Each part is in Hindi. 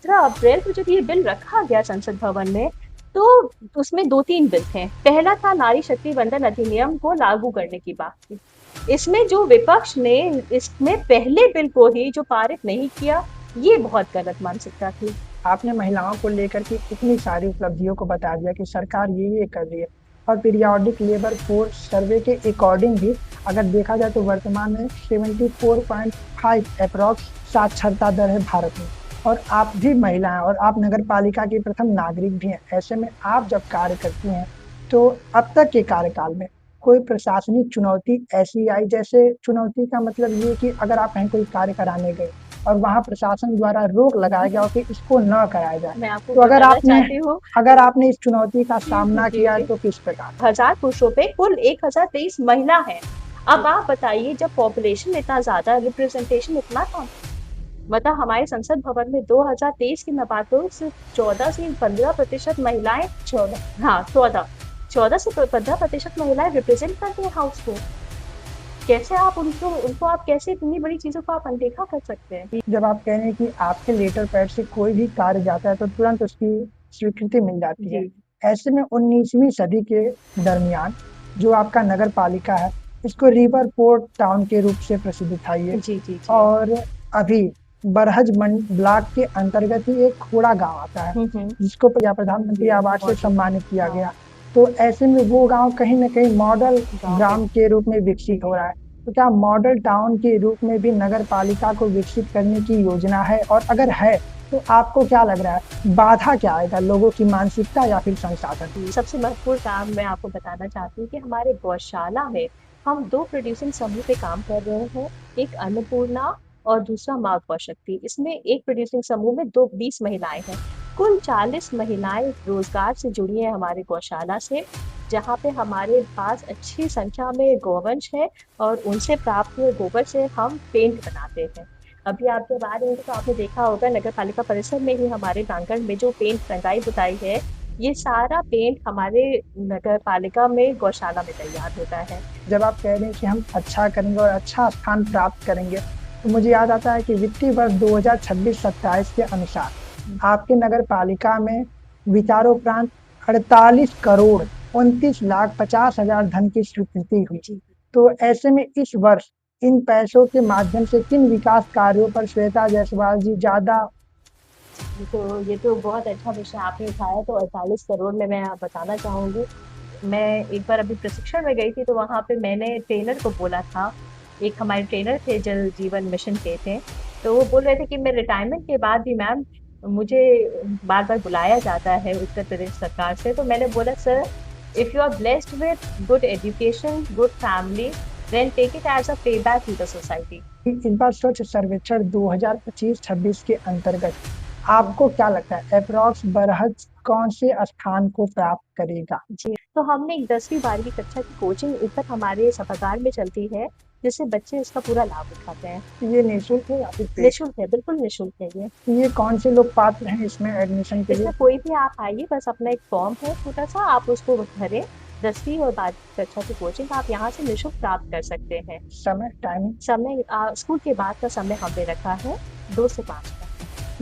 17 अप्रैल को जब ये बिल रखा गया संसद भवन में, तो उसमें 2-3 बिल थे। पहला था नारी शक्ति वंदन अधिनियम को लागू करने की बात थी। इसमें जो विपक्ष ने इसमें पहले बिल को ही जो पारित नहीं किया, ये बहुत गलत मानसिकता थी। आपने महिलाओं को लेकर के इतनी सारी उपलब्धियों को बता दिया कि सरकार ये कर रही है, और पीरियोडिक लेबर फोर्स सर्वे के अकॉर्डिंग भी अगर देखा जाए तो वर्तमान में 74.5 अप्रॉक्स साक्षरता दर है भारत में। और आप भी महिला हैं और आप नगर पालिका की प्रथम नागरिक भी हैं। ऐसे में आप जब कार्य करती हैं तो अब तक के कार्यकाल में कोई प्रशासनिक चुनौती ऐसी आई, जैसे चुनौती का मतलब ये कि अगर आप कहीं कोई कार्य कराने गए और वहाँ प्रशासन द्वारा रोक लगाया गया हो कि इसको न कराया जाए, मैं आपको तो बताना चाहती हूँ अगर आपने इस चुनौती का जी, सामना जी, किया जी। तो किस प्रकार? 1000 पुरुषों पे कुल 1023 महिला है। अब आप बताइए, जब पॉपुलेशन इतना ज्यादा, रिप्रेजेंटेशन इतना कम, मतलब हमारे संसद भवन में 2023 की मैं बात करूँ, सिर्फ 14 से 15% महिलाएं, 14, हाँ 14 से 15% महिलाएं रिप्रेजेंट करती हैं हाउस को। कैसे आप उनको उनको आप कैसे इतनी बड़ी चीजों को आप अनदेखा कर सकते हैं? जब आप कह रहे हैं कि आपके लेटर पैड से कोई भी कार्य जाता है तो तुरंत उसकी स्वीकृति मिल जाती है। जी, ऐसे में 19वीं सदी के दरमियान जो आपका नगर पालिका है, इसको रिवर पोर्ट टाउन के रूप से प्रसिद्ध था ये। जी, जी, जी। और अभी बरहज ब्लॉक के अंतर्गत ही एक खोड़ा गांव आता है, हम्म। जिसको प्रधानमंत्री जी, आवास से बहुत ही। सम्मानित किया हाँ, गया। तो ऐसे में वो गांव कहीं न कहीं मॉडल गाँव है। ग्राम के रूप में जी, विकसित हो रहा है। तो क्या मॉडल टाउन के रूप में भी नगर पालिका को विकसित करने की योजना है? और अगर है, तो आपको क्या लग रहा है, बाधा क्या आएगा, लोगों की मानसिकता या फिर संसाधन? सबसे महत्वपूर्ण काम मैं आपको बताना चाहती हूँ कि हमारे गौशाला में हम 2 प्रोड्यूसिंग समूह पे काम कर रहे हैं। एक अन्नपूर्णा और दूसरा माँ गौशक्ति। इसमें एक प्रोड्यूसिंग समूह में 20 महिलाएं हैं। कुल 40 महिलाएं रोजगार से जुड़ी हैं हमारे गौशाला से, जहाँ पे हमारे पास अच्छी संख्या में गौवंश है और उनसे प्राप्त हुए गोबर से हम पेंट बनाते हैं। अभी आप जब आ रहे होंगे तो आपने देखा होगा, नगर पालिका परिसर में ही हमारे प्रांगण में जो पेंट रंगाई पुताई है, ये सारा पेंट हमारे नगर पालिका में गौशाला में तैयार होता है। जब आप कह रहे हैं कि हम अच्छा करेंगे और अच्छा स्थान प्राप्त करेंगे, तो मुझे याद आता है कि वित्तीय वर्ष 2026-27 के अनुसार आपके नगर पालिका में विचारोपरांत 48 करोड़ 29,50,000 धन की स्वीकृति हुई। जी। तो ऐसे में इस वर्ष इन पैसों के माध्यम से किन विकास कार्यों पर श्वेता जायसवाल जी ज्यादा? ये तो बहुत अच्छा विषय आपने उठाया। तो 48 करोड़ में मैं बताना चाहूंगी, मैं एक बार अभी प्रशिक्षण में गई थी, तो वहां पे मैंने ट्रेनर को बोला था, एक हमारे ट्रेनर थे जल जीवन मिशन के थे, तो वो बोल रहे थे कि मैं रिटायरमेंट के बाद भी मैम, मुझे बार बार बुलाया जाता है उत्तर प्रदेश सरकार से। तो मैंने बोला, sir, if you are blessed with good education, good family, then take it as a pay back to the society. इस बार स्वच्छ सर्वेक्षण 2025-26 के अंतर्गत आपको क्या लगता है, अप्रॉक्स बरहज कौन से स्थान को प्राप्त करेगा? जी, तो हमने एक 10वीं 12वीं कक्षा की कोचिंग ऊपर हमारे सभागार में चलती है, जिससे बच्चे इसका पूरा लाभ उठाते हैं। ये निःशुल्क है या फिर पेड? निःशुल्क है, बिल्कुल निःशुल्क है ये। ये कौन से लोग पात्र हैं इसमें एडमिशन के लिए? इसमें कोई भी आप आइए, बस अपना एक फॉर्म है छोटा-सा, आप उसको भरें। 10वीं और 12वीं कक्षा की कोचिंग आप यहाँ से निःशुल्क प्राप्त कर सकते हैं। समय, टाइमिंग? समय स्कूल के बाद का समय हमने रखा है 2 से 5 का।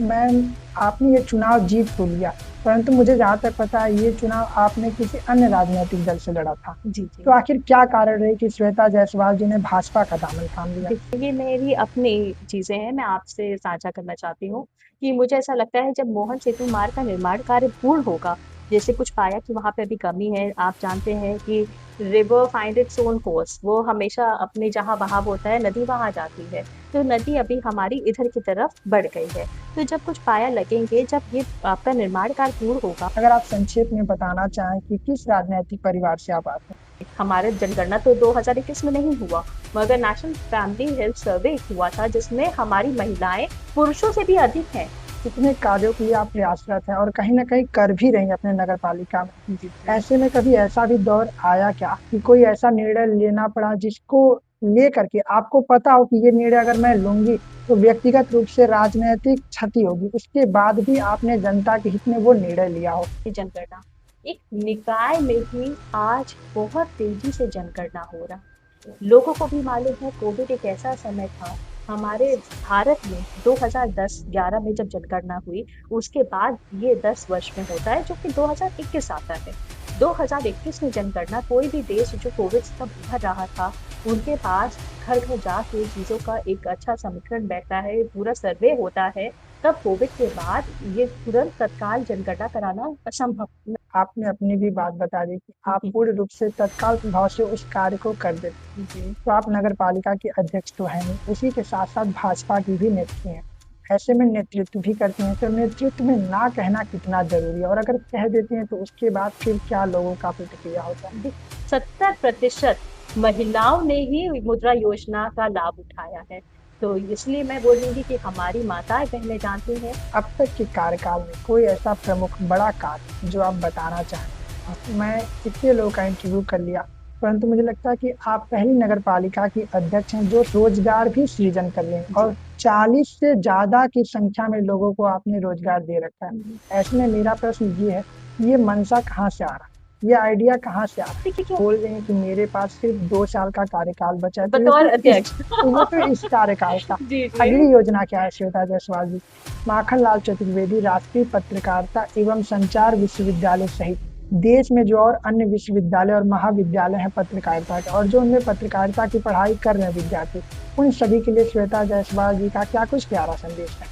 मैम, आपने ये चुनाव जीत तो लिया, परंतु मुझे जहाँ तक पता है ये चुनाव आपने किसी अन्य राजनीतिक दल से लड़ा था। जी, तो जी। आखिर क्या कारण रहे कि श्वेता जायसवाल जी ने भाजपा का दामन थाम लिया? देखिए, ये मेरी अपनी चीज़ें हैं, मैं आपसे साझा करना चाहती हूँ कि मुझे ऐसा लगता है, जब मोहन सेतु मार्ग का निर्माण कार्य पूर्ण होगा, जैसे कुछ पाया कि वहाँ पे अभी कमी है। आप जानते हैं कि river find its own course, वो हमेशा अपने जहाँ बहाव होता है, नदी वहाँ जाती है। तो नदी अभी हमारी इधर की तरफ बढ़ गई है। तो जब कुछ पाया लगेंगे, जब ये आपका निर्माण कार्य पूर्ण होगा। अगर आप संक्षेप में बताना चाहें कि किस राजनीतिक परिवार से आप आते हैं? हमारे जनगणना तो 2021 में नहीं हुआ, मगर नेशनल फैमिली हेल्थ सर्वे हुआ था, जिसमें हमारी महिलाएं पुरुषों से भी अधिक हैं। कितने कार्यों के लिए आप प्रयासरत हैं और कहीं न कहीं कर भी रही हैं अपने नगर पालिका में? जी, जी। ऐसे में कभी ऐसा भी दौर आया क्या कि कोई ऐसा निर्णय लेना पड़ा जिसको लेकर के आपको पता हो कि ये निर्णय अगर मैं लूँगी तो व्यक्तिगत रूप से राजनैतिक क्षति होगी, उसके बाद भी आपने जनता के हित में वो निर्णय लिया हो? जनगणना एक निकाय में भी आज बहुत तेजी से जनगणना हो रहा है। लोगों को भी मालूम है, कोविड एक ऐसा समय था हमारे भारत में 2010-11 में जब जनगणना हुई, उसके बाद ये 10 वर्ष में होता है, जो कि 2021 आता है। 2021 में जनगणना कोई भी देश जो कोविड से तब उभर रहा था, उनके पास घर-घर जाके चीज़ों का एक अच्छा समीकरण बैठता है, पूरा सर्वे होता है, तब कोविड के बाद ये तुरंत तत्काल जनगणना कराना असंभव। आपने अपनी भी बात बता दी कि आप पूर्ण रूप से तत्काल प्रभाव से उस कार्य को कर देते। जी। तो आप नगर पालिका के अध्यक्ष तो हैं नहीं, उसी के साथ साथ भाजपा की भी नेत्री हैं। ऐसे में नेतृत्व भी करती हैं, तो नेतृत्व में ना कहना कितना जरूरी है, और अगर कह देती हैं तो उसके बाद फिर क्या लोगों का प्रतिक्रिया होता है? 70% महिलाओं ने ही मुद्रा योजना का लाभ उठाया है। तो इसलिए मैं बोलूंगी कि हमारी माताएं बहनें जानती हैं। अब तक के कार्यकाल में कोई ऐसा प्रमुख बड़ा कार्य जो आप बताना चाहें? मैं इतने लोगों का इंटरव्यू कर लिया, परंतु मुझे लगता है कि आप पहली नगर पालिका की अध्यक्ष हैं जो रोजगार भी सृजन कर रहे हैं, जी। और 40 से ज्यादा की संख्या में लोगों को आपने रोजगार दे रखा है। हम्म। ऐसे में मेरा प्रश्न ये है, ये मनसा कहाँ से आ रहा है, ये आइडिया कहाँ से आ रहा है? देखिए क्या बोल रहे हैं कि मेरे पास सिर्फ 2 साल का कार्यकाल बचा है, बतौर अध्यक्ष। तो इस कार्यकाल का जी जी। अगली योजना क्या है श्वेता जायसवाल जी? माखन लाल चतुर्वेदी राष्ट्रीय पत्रकारिता एवं संचार विश्वविद्यालय सहित देश में जो और अन्य विश्वविद्यालय और महाविद्यालय हैं पत्रकारिता के, और जो उनमें पत्रकारिता की पढ़ाई कर रहे हैं विद्यार्थी, उन सभी के लिए श्वेता जायसवाल जी का क्या कुछ प्यारा संदेश है?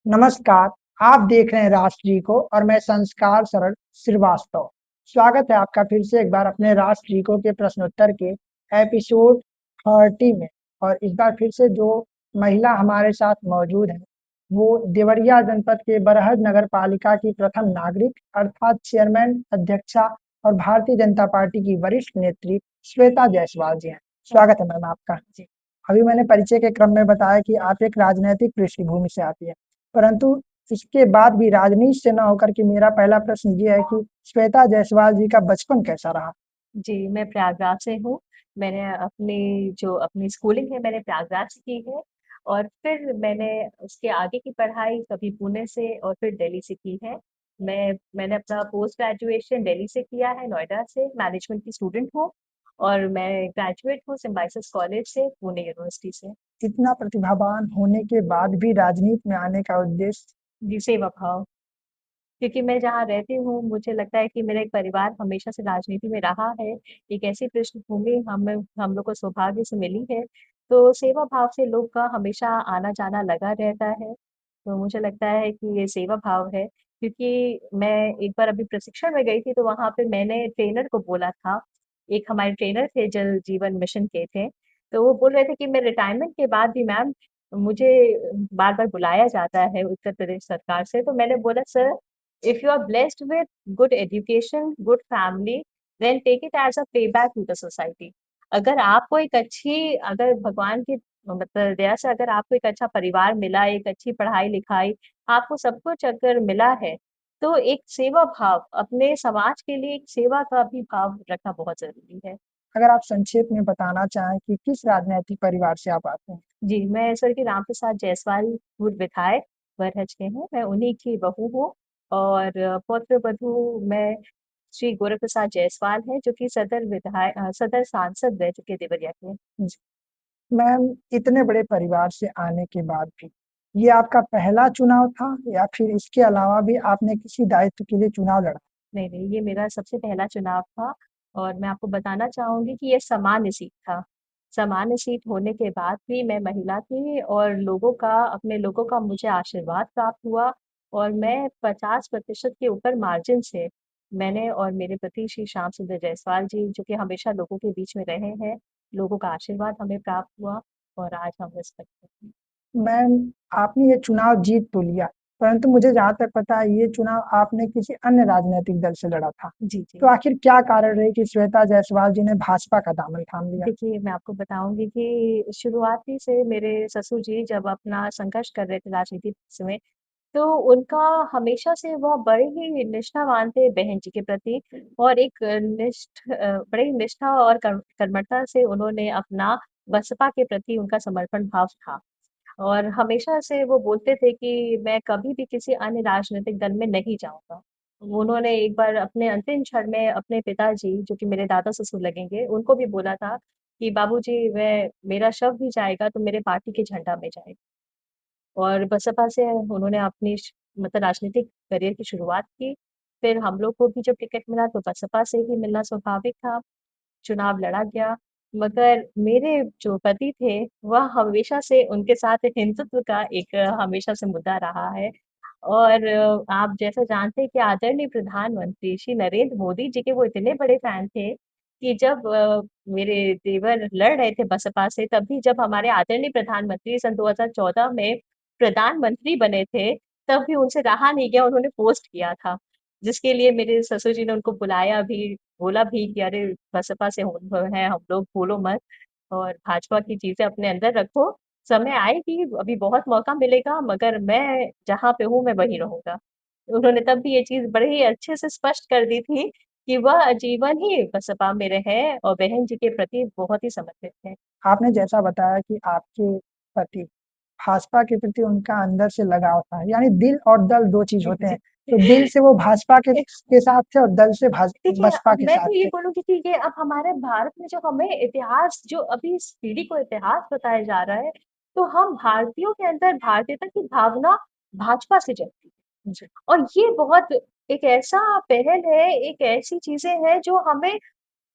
नमस्कार, आप देख रहे हैं राष्ट्र जी को और मैं संस्कार सरल श्रीवास्तव। स्वागत है आपका फिर से एक बार अपने राष्ट्र जी को के प्रश्नोत्तर के एपिसोड 30 में। और इस बार फिर से जो महिला हमारे साथ मौजूद है, वो देवरिया जनपद के बरहज नगर पालिका की प्रथम नागरिक अर्थात चेयरमैन अध्यक्षा और भारतीय जनता पार्टी की वरिष्ठ नेत्री श्वेता जायसवाल जी हैं। स्वागत है मैम आपका। जी। अभी मैंने परिचय के क्रम में बताया कि आप एक राजनैतिक पृष्ठभूमि से आती है, परंतु इसके बाद भी राजनीति से न होकर के मेरा पहला प्रश्न ये है कि श्वेता जायसवाल जी का बचपन कैसा रहा? जी, मैं प्रयागराज से हूँ। मैंने अपनी स्कूलिंग है मैंने प्रयागराज से की है, और फिर मैंने उसके आगे की पढ़ाई कभी पुणे से और फिर दिल्ली से की है। मैंने अपना पोस्ट ग्रेजुएशन दिल्ली से किया है, नोएडा से। मैनेजमेंट की स्टूडेंट हूँ, और मैं ग्रेजुएट हूँ सिम्बायोसिस कॉलेज से, पुणे यूनिवर्सिटी से। इतना प्रतिभावान होने के बाद भी राजनीति में आने का उद्देश्य? जी, सेवा भाव। क्योंकि मैं जहाँ रहती हूँ, मुझे लगता है कि मेरा एक परिवार हमेशा से राजनीति में रहा है। एक ऐसी पृष्ठभूमि हम लोग को सौभाग्य से मिली है, तो सेवा भाव से लोग का हमेशा आना जाना लगा रहता है। तो मुझे लगता है कि ये सेवा भाव है, क्योंकि मैं एक बार अभी प्रशिक्षण में गई थी, तो वहां पे मैंने ट्रेनर को बोला था। एक हमारे ट्रेनर थे, जल जीवन मिशन के थे। तो वो बोल रहे थे कि मैं रिटायरमेंट के बाद भी मैम, मुझे बार बार बुलाया जाता है उत्तर प्रदेश सरकार से। तो मैंने बोला, sir, if you are blessed with good education, good family, then take it as a payback to the society. अगर आपको एक अच्छी, अगर भगवान की मतलब दया से अगर आपको एक अच्छा परिवार मिला, एक अच्छी पढ़ाई लिखाई, आपको सब कुछ अगर मिला है, तो एक सेवा भाव, अपने समाज के लिए एक सेवा का भी भाव रखना बहुत जरूरी है। अगर आप संक्षेप में बताना चाहें कि किस राजनीतिक परिवार से आप आते हैं? जी, मैं स्वर्गीय रामप्रसाद जायसवाल पूर्व विधायक बरहज के हैं, मैं उन्हीं की बहू हूँ। और पौत्र वधू मैं श्री गोरख प्रसाद जायसवाल है, जो कि सदर सांसद रह चुके देवरिया के। जी। मैम, इतने बड़े परिवार से आने के बाद भी ये आपका पहला चुनाव था, या फिर इसके अलावा भी आपने किसी दायित्व के लिए चुनाव लड़ा? नहीं नहीं, ये मेरा सबसे पहला चुनाव था। और मैं आपको बताना चाहूंगी कि ये सामान्य सीट था। सामान्य सीट होने के बाद भी मैं महिला थी, और अपने लोगों का मुझे आशीर्वाद प्राप्त हुआ। और मैं 50% के ऊपर मार्जिन से, मैंने और मेरे पति श्री श्याम सुंदर जायसवाल जी, जो कि हमेशा लोगों के बीच में रहे हैं, लोगों का आशीर्वाद हमें प्राप्त हुआ, और आज हम इस तक पहुंचे। मैम, आपने ये चुनाव जीत तो लिया, परंतु मुझे जहाँ तक पता है ये चुनाव आपने किसी अन्य राजनीतिक दल से लड़ा था। जी जी। तो आखिर क्या कारण रहे कि श्वेता जायसवाल जी ने भाजपा का दामन थाम लिया? देखिए, मैं आपको बताऊँगी कि शुरुआती से मेरे ससुर जी जब अपना संघर्ष कर रहे थे राजनीति में, तो उनका हमेशा से वह बड़े ही निष्ठावान थे बहन जी के प्रति। और एक बड़े ही निष्ठा और कर्मठता से उन्होंने अपना बसपा के प्रति उनका समर्पण भाव था। और हमेशा से वो बोलते थे कि मैं कभी भी किसी अन्य राजनीतिक दल में नहीं जाऊँगा। उन्होंने एक बार अपने अंतिम क्षण में अपने पिताजी, जो कि मेरे दादा ससुर लगेंगे, उनको भी बोला था कि बाबूजी मैं मेरा शव भी जाएगा तो मेरे पार्टी के झंडा में जाएगा। और बसपा से उन्होंने अपनी मतलब राजनीतिक करियर की शुरुआत की। फिर हम लोग को भी जब टिकट मिला तो बसपा से ही मिलना स्वाभाविक था। चुनाव लड़ा गया। मगर मेरे जो पति थे, वह हमेशा से उनके साथ हिंदुत्व का एक हमेशा से मुद्दा रहा है। और आप जैसा जानते हैं कि आदरणीय प्रधानमंत्री श्री नरेंद्र मोदी जी के वो इतने बड़े फैन थे कि जब मेरे देवर लड़ रहे थे बसपा से, तभी जब हमारे आदरणीय प्रधानमंत्री सन 2014 में प्रधानमंत्री बने थे, तब भी उनसे रहा नहीं गया, उन्होंने पोस्ट किया था। जिसके लिए मेरे ससुर जी ने उनको बुलाया भी, बोला भी कि अरे बसपा से है हम लोग, भूलो मत और भाजपा की चीजें अपने अंदर रखो। समय आएगी, अभी बहुत मौका मिलेगा, मगर मैं जहाँ पे हूँ मैं वहीं रहूंगा। उन्होंने तब भी ये चीज बड़े ही अच्छे से स्पष्ट कर दी थी कि वह आजीवन ही बसपा में रहे और बहन जी के प्रति बहुत ही समर्पित थे। आपने जैसा बताया कि आपके पति भाजपा के प्रति उनका अंदर से लगाव था, यानी दिल और दल 2 चीज़ होते हैं। तो दिल से वो भाजपा के साथ थे और दल से देखिए, बसपा अब के मैं साथ तो ये थे। बोलूँगी कि ये अब हमारे भारत में जो हमें इतिहास जो अभी इस पीढ़ी को इतिहास बताया जा रहा है, तो हम भारतीयों के अंदर भारतीयता की भावना भाजपा से जगती है। जी। और ये बहुत एक ऐसा पहल है, एक ऐसी चीज़ें हैं जो हमें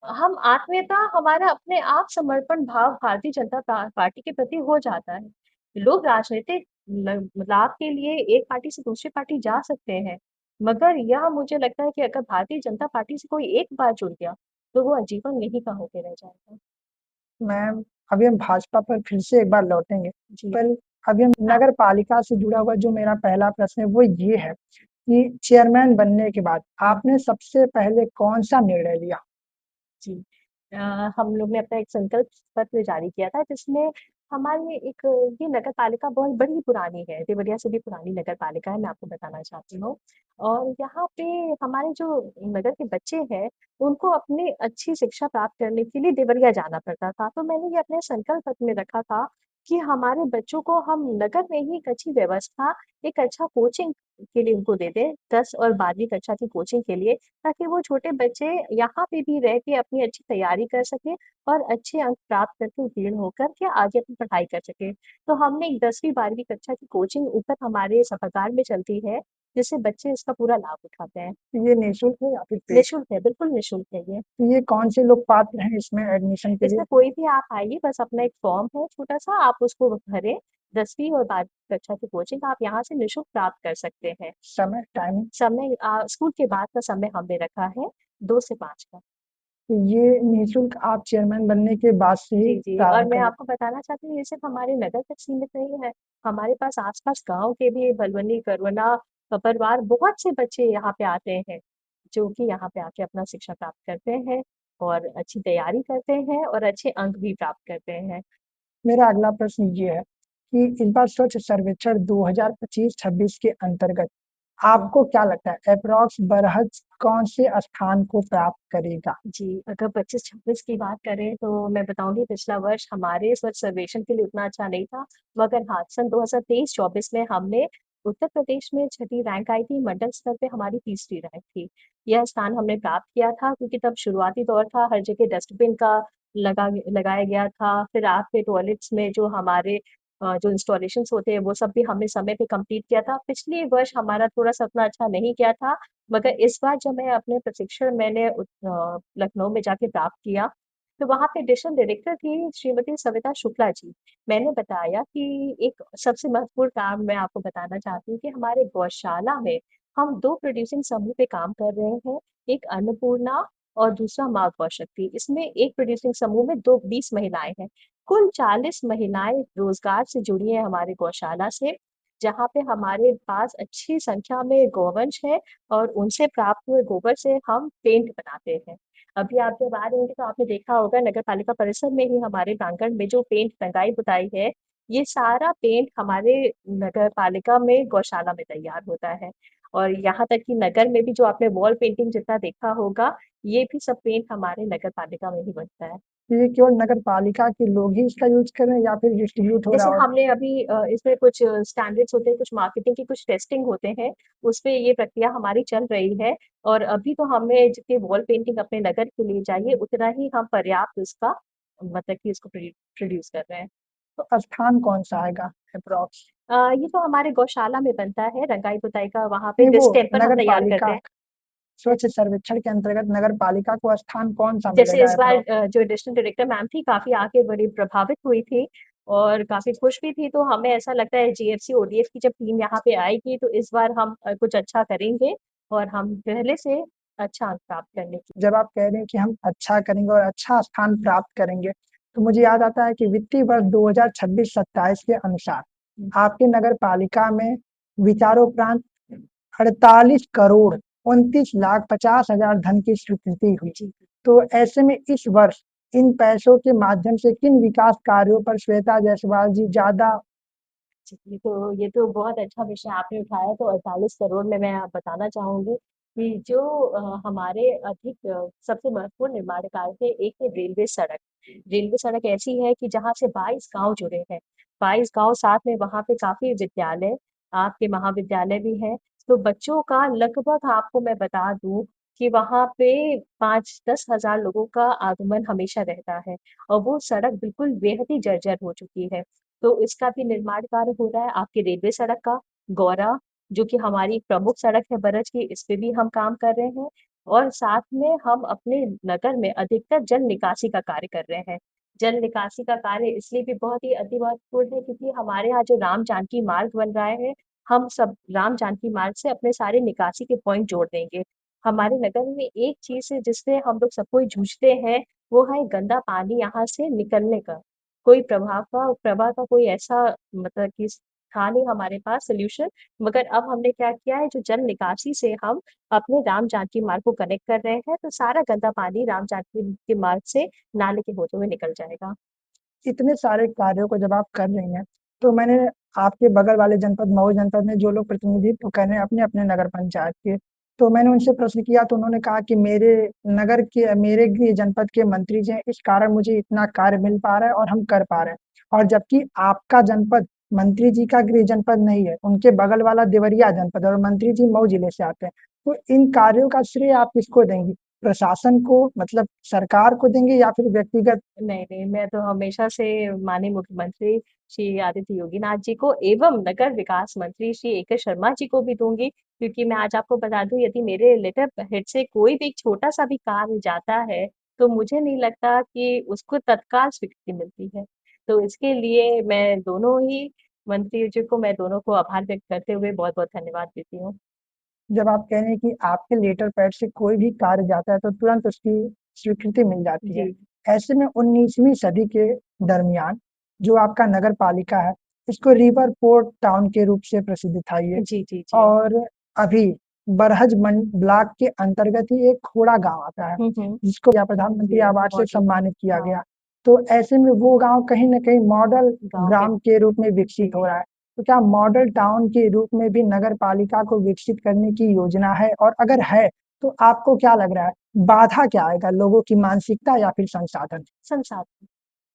हम आत्मीयता हमारा अपने आप समर्पण भाव भारतीय जनता पार्टी के प्रति हो जाता है। लोग राजनीतिक लाभ के लिए एक पार्टी से दूसरी पार्टी जा सकते हैं, मगर यह मुझे लगता है कि अगर भारतीय जनता पार्टी से कोई एक बार जुड़ गया, तो वो आजीवन यहीं का होके रह जाएगा। मैम, अभी हम भाजपा पर फिर से एक बार लौटेंगे, जी। पर अभी हम हाँ। नगर पालिका से जुड़ा हुआ जो मेरा पहला प्रश्न है वो ये है कि चेयरमैन बनने के बाद हुँ। आपने सबसे पहले कौन-सा निर्णय लिया? जी। हम लोग ने अपना एक संकल्प पत्र जारी किया था जिसमें हमारी एक ये नगर पालिका बहुत बड़ी पुरानी है, देवरिया से भी पुरानी नगर पालिका है, मैं आपको बताना चाहती हूँ। और यहाँ पे हमारे जो नगर के बच्चे हैं, उनको अपनी अच्छी शिक्षा प्राप्त करने के लिए देवरिया जाना पड़ता था। तो मैंने ये अपने संकल्प पत्र में रखा था कि हमारे बच्चों को हम नगर में ही एक अच्छी व्यवस्था, एक अच्छा कोचिंग के लिए उनको दे दें, 10 और 12वीं कक्षा की कोचिंग के लिए, ताकि वो छोटे बच्चे यहाँ पे भी रह के अपनी अच्छी तैयारी कर सकें और अच्छे अंक प्राप्त करके उत्तीर्ण होकर के आगे अपनी पढ़ाई कर सकें। तो हमने एक 10वीं 12वीं कक्षा की कोचिंग ऊपर हमारे सभागार में चलती है, जिससे बच्चे इसका पूरा लाभ उठाते हैं। ये निःशुल्क है या फिर पेड? निःशुल्क है, बिल्कुल निःशुल्क है ये। तो ये कौन से लोग पात्र हैं इसमें एडमिशन के लिए? इसमें कोई भी आप आइए, बस अपना एक फॉर्म है छोटा-सा, आप उसको भरें। 10वीं और 12वीं कक्षा की कोचिंग आप यहाँ से निःशुल्क प्राप्त कर सकते हैं। समय, टाइमिंग? समय स्कूल के बाद का समय हमने रखा है 2 से 5 का। तो ये निःशुल्क आप चेयरमैन बनने के बाद से ही जी, जी। और प्रारंभ मैं करें? आपको बताना चाहती हूँ, ये सिर्फ़ हमारे नगर तक सीमित नहीं है। हमारे पास आस-पास गाँव के भी भलवनी, करुणा, कपरवार बहुत से बच्चे यहाँ पे आते हैं, जो कि यहाँ पे आके अपना शिक्षा प्राप्त करते हैं और अच्छी तैयारी करते हैं और अच्छे अंक भी प्राप्त करते हैं। मेरा अगला प्रश्न ये है कि इस बार स्वच्छ सर्वेक्षण 2025-26 के अंतर्गत हुँ। आपको क्या लगता है अप्रॉक्स बरहज कौन से स्थान को प्राप्त करेगा? जी, अगर 25-26 की बात करें तो मैं बताऊँगी पिछला वर्ष हमारे स्वच्छ सर्वेक्षण के लिए उतना अच्छा नहीं था। मगर हाँ, सन 2023-24 में हमने उत्तर प्रदेश में छठी रैंक आई थी, मंडल स्तर पे हमारी तीसरी रैंक थी। यह स्थान हमने प्राप्त किया था क्योंकि तब शुरुआती दौर था, हर जगह डस्टबिन का लगाया गया था। फिर आपके टॉयलेट्स में जो हमारे जो इंस्टॉलेशंस होते हैं वो सब भी हमने समय पे कंप्लीट किया था। पिछले वर्ष हमारा थोड़ा-सा उतना अच्छा नहीं गया था, मगर इस बार जब मैं अपने प्रशिक्षण मैंने लखनऊ में जाके प्राप्त किया, तो वहाँ पे डिविज़न डायरेक्टर थी श्रीमती सविता शुक्ला जी। मैंने बताया कि एक सबसे महत्वपूर्ण काम मैं आपको बताना चाहती हूँ कि हमारे गौशाला में हम 2 प्रोड्यूसिंग समूह पे काम कर रहे हैं, एक अन्नपूर्णा और दूसरा माँ गौ शक्ति। इसमें एक प्रोड्यूसिंग समूह में 2 20 महिलाएँ हैं। कुल 40 महिलाएँ रोज़गार से जुड़ी हैं हमारे गौशाला से, जहाँ पे हमारे पास अच्छी संख्या में गौवंश है और उनसे प्राप्त हुए गोबर से हम पेंट बनाते हैं। अभी आप जब आ रहे होंगे तो आपने देखा होगा नगर पालिका परिसर में ही हमारे प्रांगण में जो पेंट रंगाई-पुताई है, ये सारा पेंट हमारे नगर पालिका में गौशाला में तैयार होता है। और यहाँ तक कि नगर में भी जो आपने वॉल पेंटिंग जितना देखा होगा, ये भी सब पेंट हमारे नगर पालिका में ही बनता है। तो ये केवल नगर पालिका के लोग ही इसका यूज कर रहे हैं या फिर डिस्ट्रीब्यूट हो जैसे रहा है? हमने अभी इसमें कुछ स्टैंडर्ड्स होते हैं, कुछ मार्केटिंग की कुछ टेस्टिंग होते हैं, उसपे ये प्रक्रिया हमारी चल रही है और अभी तो हमें जितनी वॉल पेंटिंग अपने नगर के लिए चाहिए, उतना ही हम पर्याप्त उसका मतलब कि इसको प्रोड्यूस कर रहे हैं। तो स्थान कौन सा आएगा अप्रोक्स? ये तो हमारे गौशाला में बनता है, रंगाई पुताई का वहाँ पे नहीं, वो डिस्टेम्पर हम नगर तैयार करते पालिका हैं। स्वच्छ सर्वेक्षण के अंतर्गत नगर पालिका को स्थान कौन सा जैसे मिलेगा इस बार अप्रोक्स? जो एडिशनल डायरेक्टर मैम थी काफ़ी आके बड़ी प्रभावित हुई थी और काफ़ी खुश भी थी, तो हमें ऐसा लगता है जीएफसी, ओडीएफ की जब टीम यहाँ पे आएगी तो इस बार हम कुछ अच्छा करेंगे और हम पहले से अच्छा अंक प्राप्त करने की। जब आप कह रहे हैं कि हम अच्छा करेंगे और अच्छा स्थान प्राप्त करेंगे, तो मुझे याद आता है कि वित्तीय वर्ष 2026-27 के अनुसार आपके नगर पालिका में विचारोपरांत 48 करोड़ 29,50,000 धन की स्वीकृति हुई। जी। तो ऐसे में इस वर्ष इन पैसों के माध्यम से किन विकास कार्यों पर श्वेता जायसवाल जी ज्यादा? जी, ये तो बहुत अच्छा विषय आपने उठाया। तो 48 करोड़ में मैं बताना चाहूँगी कि जो हमारे अधिक सबसे महत्वपूर्ण निर्माण कार्य थे, एक है रेलवे सड़क। रेलवे सड़क ऐसी है कि जहाँ से 22 गाँव जुड़े हैं। 22 गाँव साथ में वहाँ पे काफ़ी विद्यालय, आपके महाविद्यालय भी हैं। तो बच्चों का लगभग आपको मैं बता दूँ कि वहाँ पे 5-10 हज़ार लोगों का आगमन हमेशा रहता है और वो सड़क बिल्कुल बेहद ही जर्जर हो चुकी है। तो इसका भी निर्माण कार्य हो रहा है आपकी रेलवे सड़क का। गौरा, जो कि हमारी प्रमुख सड़क है बरज की, इस पे भी हम काम कर रहे हैं और साथ में हम अपने नगर में अधिकतर जल निकासी का कार्य कर रहे हैं। जल निकासी का कार्य इसलिए भी बहुत ही अति महत्वपूर्ण है क्योंकि हमारे यहाँ जो राम जानकी मार्ग बन रहा है, हम सब राम जानकी मार्ग से अपने सारे निकासी के पॉइंट जोड़ देंगे। हमारे नगर में एक चीज़ है जिससे हम लोग सब कोई जूझते हैं, वो है गंदा पानी यहाँ से निकलने का। कोई प्रवाह का कोई ऐसा मतलब कि था नहीं हमारे पास सॉल्यूशन, मगर अब हमने क्या किया है, जो जल निकासी से हम अपने राम जानकी मार्ग को कनेक्ट कर रहे हैं, तो सारा गंदा पानी राम जानकी के मार्ग से नाले के होते हुए निकल जाएगा। इतने सारे कार्यों को जब आप कर रही हैं, तो मैंने आपके बगल वाले जनपद मऊ जनपद में जो लोग प्रतिनिधित्व कर रहे हैं अपने अपने नगर पंचायत के, तो मैंने उनसे प्रश्न किया तो उन्होंने कहा कि मेरे गृह जनपद के मंत्री जी हैं, इस कारण मुझे इतना कार्य मिल पा रहा है और हम कर पा रहे हैं। और जबकि आपका जनपद मंत्री जी का गृह जनपद नहीं है, उनके बगल वाला देवरिया जनपद है और मंत्री जी मऊ जिले से आते हैं। तो इन कार्यों का श्रेय आप किसको देंगी? प्रशासन को, मतलब सरकार को देंगे या फिर व्यक्तिगत? नहीं, नहीं, मैं तो हमेशा से माननीय मुख्यमंत्री श्री आदित्य योगीनाथ जी को एवं नगर विकास मंत्री श्री ए के शर्मा जी को भी दूँगी, क्योंकि मैं आज आपको बता दूँ यदि मेरे लेटर हेड से कोई भी छोटा-सा भी कार्य जाता है, तो मुझे नहीं लगता कि उसको तत्काल स्वीकृति मिलती है। तो इसके लिए मैं दोनों ही मंत्री जी को मैं दोनों को आभार व्यक्त करते हुए बहुत-बहुत धन्यवाद देती हूँ। जब आप कह रहे हैं कि आपके लेटर पैड से कोई भी कार्य जाता है तो तुरंत उसकी स्वीकृति मिल जाती है। जी। ऐसे में 19वीं सदी के दरमियान जो आपका नगर पालिका है, इसको रिवर पोर्ट टाउन के रूप से प्रसिद्ध था ये। जी, जी, जी। और अभी बरहज ब्लॉक के अंतर्गत ही एक खोड़ा गांव आता है, हुँ, हुँ। जिसको या प्रधानमंत्री जी, आवास से मॉडल सम्मानित किया हाँ, गया। तो ऐसे में वो गांव कहीं न कहीं मॉडल गाँव के ग्राम के रूप में विकसित जी। हो रहा है। तो क्या मॉडल टाउन के रूप में भी नगर पालिका को विकसित करने की योजना है? और अगर है, तो आपको क्या लग रहा है, बाधा क्या आएगा, लोगों की मानसिकता या फिर संसाधन? संसाधन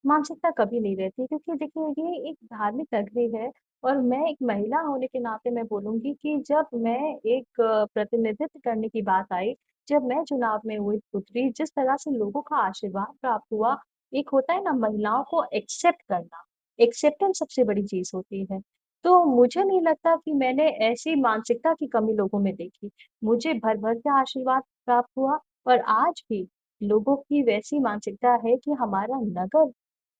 मानसिकता कभी नहीं रहती क्योंकि देखिए ये एक धार्मिक नगरी है और मैं एक महिला होने के नाते मैं बोलूँगी कि जब मैं एक प्रतिनिधित्व करने की बात आई, जब मैं चुनाव में हुई उतरी, जिस तरह से लोगों का आशीर्वाद प्राप्त हुआ, एक होता है ना महिलाओं को एक्सेप्ट करना, एक्सेप्टेंस सबसे बड़ी चीज़ होती है। तो मुझे नहीं लगता कि मैंने ऐसी मानसिकता की कमी लोगों में देखी। मुझे भर-भर के आशीर्वाद प्राप्त हुआ और आज भी लोगों की वैसी मानसिकता है कि हमारा नगर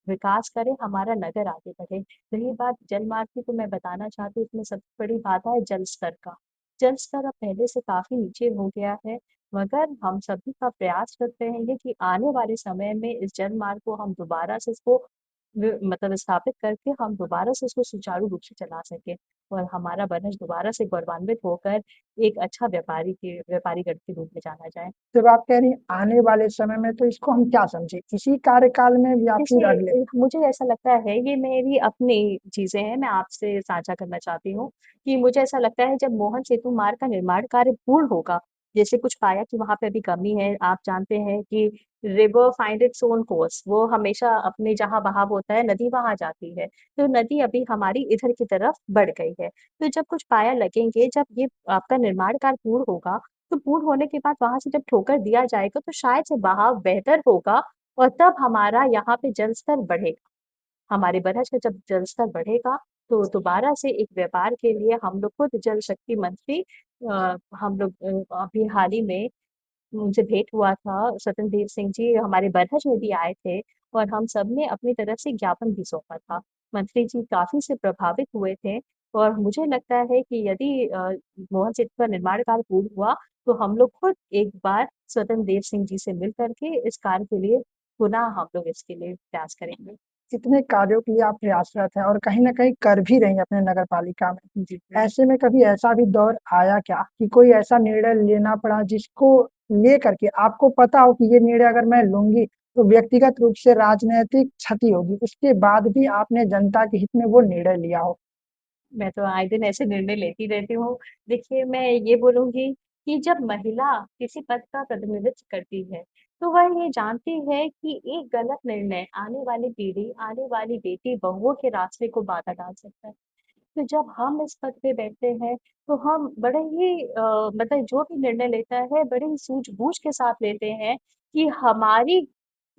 विकास करे, हमारा नगर आगे बढ़े। रही बात जलमार्ग की तो मैं बताना चाहती हूँ इसमें सबसे बड़ी बाधा है जल स्तर का। जल स्तर अब पहले से काफ़ी नीचे हो गया है, मगर हम सभी का प्रयास करते रहेंगे कि आने वाले समय में इस जल मार्ग को हम दोबारा से इसको मतलब स्थापित करके हम दोबारा से इसको सुचारू रूप से चला सकें और हमारा बनज दोबारा से गौरवान्वित होकर एक अच्छा व्यापारीगढ़ के रूप में जाना जाए। जब आप कह रही हैं आने वाले समय में, तो इसको हम क्या समझे? इसी कार्यकाल में या फिर अगले? जैसे मुझे ऐसा लगता है ये मेरी अपनी चीज़ें हैं, मैं आपसे साझा करना चाहती हूँ कि मुझे ऐसा लगता है जब मोहन सेतु मार्ग का निर्माण कार्य पूर्ण होगा, जैसे कुछ पाया कि वहाँ पे अभी कमी है, आप जानते हैं कि river find its own course वो हमेशा अपने जहाँ बहाव होता है, नदी वहाँ जाती है। तो नदी अभी हमारी इधर की तरफ बढ़ गई है। तो जब कुछ पाया लगेंगे, जब ये आपका निर्माण कार्य पूर्ण होगा, तो पूर्ण होने के बाद वहाँ से जब ठोकर दिया जाएगा, तो शायद से बहाव बेहतर होगा और तब हमारा यहाँ पे जल स्तर बढ़ेगा। हमारे बरहज का जब जल स्तर बढ़ेगा, तो दोबारा से एक व्यापार के लिए हम लोग खुद जल शक्ति मंत्री हम लोग अभी हाल ही में उनसे भेंट हुआ था, स्वतंत्र देव सिंह जी हमारे बरहज में भी आए थे और हम सबने अपनी तरफ से ज्ञापन भी सौंपा था। मंत्री जी काफ़ी से प्रभावित हुए थे और मुझे लगता है कि यदि मोहन सेतु का निर्माण कार्य पूर्ण हुआ, तो हम लोग खुद एक बार स्वतंत्र देव सिंह जी से मिल कर के इस कार्य के लिए पुनः हम लोग इसके लिए प्रयास करेंगे। इतने कार्यों के लिए आप प्रयासरत हैं और कहीं न कहीं कर भी रही हैं अपने नगर पालिका में। जी, जी। ऐसे में कभी ऐसा भी दौर आया क्या कि कोई ऐसा निर्णय लेना पड़ा जिसको लेकर के आपको पता हो कि ये निर्णय अगर मैं लूँगी तो व्यक्तिगत रूप से राजनैतिक क्षति होगी, उसके बाद भी आपने जनता के हित में वो निर्णय लिया हो? मैं तो आए दिन ऐसे निर्णय लेती रहती हूँ। देखिए, मैं ये बोलूँगी कि जब महिला किसी पद का प्रतिनिधित्व करती है, तो वह ये जानती है कि एक गलत निर्णय आने वाली पीढ़ी, आने वाली बेटी बहुओं के रास्ते को बाधा डाल सकता है। तो जब हम इस पद पे बैठते हैं, तो हम बड़े ही मतलब जो भी निर्णय लेता है, बड़े ही सूझबूझ के साथ लेते हैं कि हमारी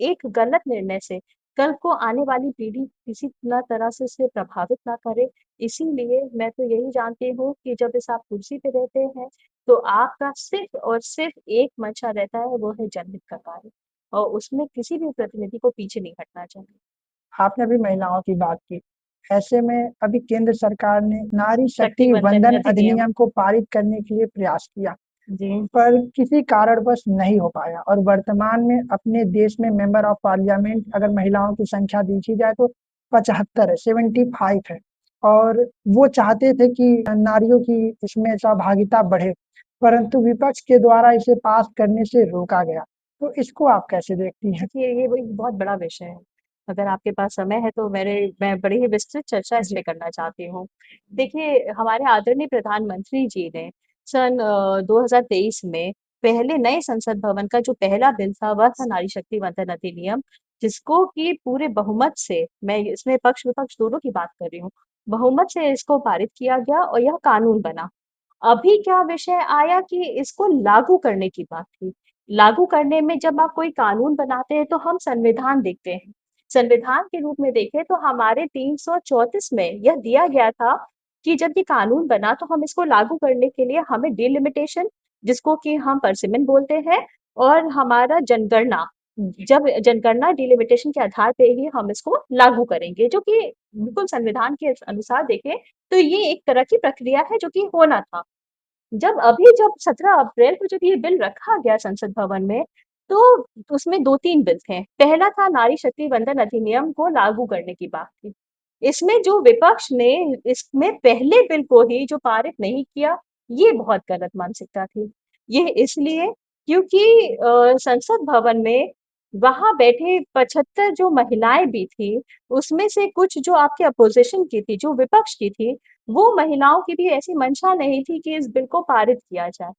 एक गलत निर्णय से कल को आने वाली पीढ़ी किसी ना तरह से उससे प्रभावित ना करे। इसीलिए मैं तो यही जानती हूँ कि जब इस आप कुर्सी पे रहते हैं, तो आपका सिर्फ़ और सिर्फ़ एक मंशा रहता है, वो है जनहित का कार्य और उसमें किसी भी प्रतिनिधि को पीछे नहीं हटना चाहिए। आपने अभी महिलाओं की बात की। ऐसे में अभी केंद्र सरकार ने नारी शक्ति शक्ति वंदन वंदन अधिनियम। अधिनियम को पारित करने के लिए प्रयास किया, जी। पर किसी कारणवश नहीं हो पाया और वर्तमान में अपने देश में मेंबर ऑफ पार्लियामेंट अगर महिलाओं की संख्या देखी जाए तो 75 है, 75 है और वो चाहते थे कि नारियों की इसमें सहभागिता बढ़े, परंतु विपक्ष के द्वारा इसे पास करने से रोका गया। तो इसको आप कैसे देखती हैं? देखिए, ये वो एक बहुत बड़ा विषय है। अगर आपके पास समय है तो मैं बड़ी ही विस्तृत चर्चा इस जी, पे करना चाहती हूँ। देखिए, हमारे आदरणीय प्रधानमंत्री जी ने सन 2023 में पहले नए संसद भवन का जो पहला बिल था वह था नारी शक्ति वंदन अधिनियम, जिसको कि पूरे बहुमत से मैं इसमें पक्ष-विपक्ष दोनों की बात कर रही हूँ, बहुमत से इसको पारित किया गया और यह कानून बना। अभी क्या विषय आया कि इसको लागू करने की बात थी। लागू करने में जब आप कोई कानून बनाते हैं तो हम संविधान देखते हैं। संविधान के रूप में देखें तो हमारे 334 में यह दिया गया था कि जब ये कानून बना तो हम इसको लागू करने के लिए हमें डिलिमिटेशन जिसको कि हम परसिमन बोलते हैं और हमारा जनगणना जब जनगणना डिलिमिटेशन के आधार पे ही हम इसको लागू करेंगे जो कि बिल्कुल संविधान के अनुसार देखें तो ये एक तरह की प्रक्रिया है जो कि होना था। जब 17 अप्रैल को जब ये बिल रखा गया संसद भवन में, तो उसमें 2-3 बिल थे। पहला था नारी शक्ति वंदन अधिनियम को लागू करने की बात थी। इसमें जो विपक्ष ने इसमें पहले बिल को ही जो पारित नहीं किया, ये बहुत गलत मानसिकता थी। ये इसलिए क्योंकि संसद भवन में वहाँ बैठे 75 जो महिलाएँ भी थी, उसमें से कुछ जो आपके अपोज़िशन की थी, जो विपक्ष की थी, वो महिलाओं की भी ऐसी मंशा नहीं थी कि इस बिल को पारित किया जाए।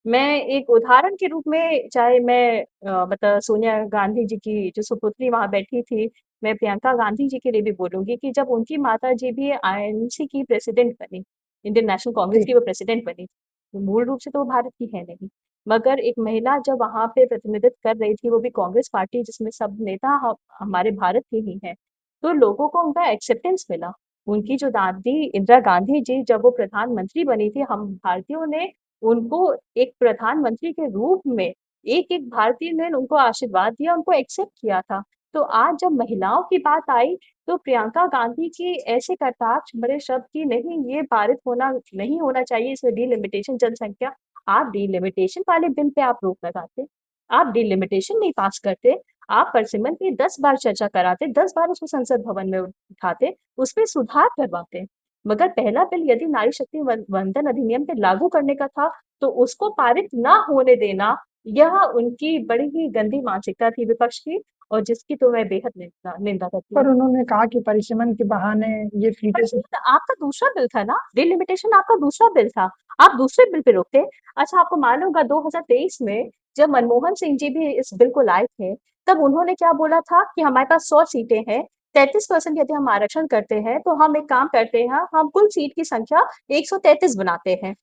मैं एक उदाहरण के रूप में चाहे मैं मतलब सोनिया गांधी जी की जो सुपुत्री वहाँ बैठी थी, मैं प्रियंका गांधी जी के लिए भी बोलूँगी कि जब उनकी माताजी भी आईएनसी की प्रेसिडेंट बनी, इंडियन नेशनल कांग्रेस जी। की वो प्रेसिडेंट बनी, तो मूल रूप से तो वो भारत की है नहीं। मगर एक महिला जब वहाँ पे प्रतिनिधित्व कर रही थी, वो भी कांग्रेस पार्टी जिसमें सब नेता हमारे भारत के ही हैं, तो लोगों को उनका एक्सेप्टेंस मिला। उनकी जो दादी इंदिरा गांधी जी जब वो प्रधानमंत्री बनी थी, हम भारतीयों ने उनको एक प्रधानमंत्री के रूप में एक-एक भारतीय ने उनको आशीर्वाद दिया, उनको एक्सेप्ट किया था। तो आज जब महिलाओं की बात आई, तो प्रियंका गांधी की ऐसे कटाक्ष भरे शब्द कि नहीं ये पारित होना नहीं होना चाहिए, इसमें डिलिमिटेशन जनसंख्या आप डिलिमिटेशन वाले बिल पे आप रोक लगाते, आप डिलिमिटेशन नहीं पास करते, आप परसिमन पे 10 बार चर्चा कराते, 10 बार उसको संसद भवन में उठाते, उसमें सुधार करवाते। मगर पहला बिल यदि नारी शक्ति वंदन अधिनियम पे लागू करने का था, तो उसको पारित ना होने देना, यह उनकी बड़ी ही गंदी मानसिकता थी विपक्ष की और जिसकी तो मैं बेहद निंदा निंदा करती पर हूँ। उन्होंने कहा कि परिसीमन के बहाने ये पर सीटें ये आपका दूसरा बिल था ना, डिलिमिटेशन आपका दूसरा बिल था। आप दूसरे बिल पे रोकते। अच्छा आपको मालूम होगा 2023 में जब मनमोहन सिंह जी भी इस बिल को लाए थे, तब उन्होंने क्या बोला था कि हमारे पास 100 सीटें हैं, 33% यदि हम आरक्षण करते हैं, तो हम एक काम करते हैं, हम कुल सीट की संख्या 133 बनाते हैं।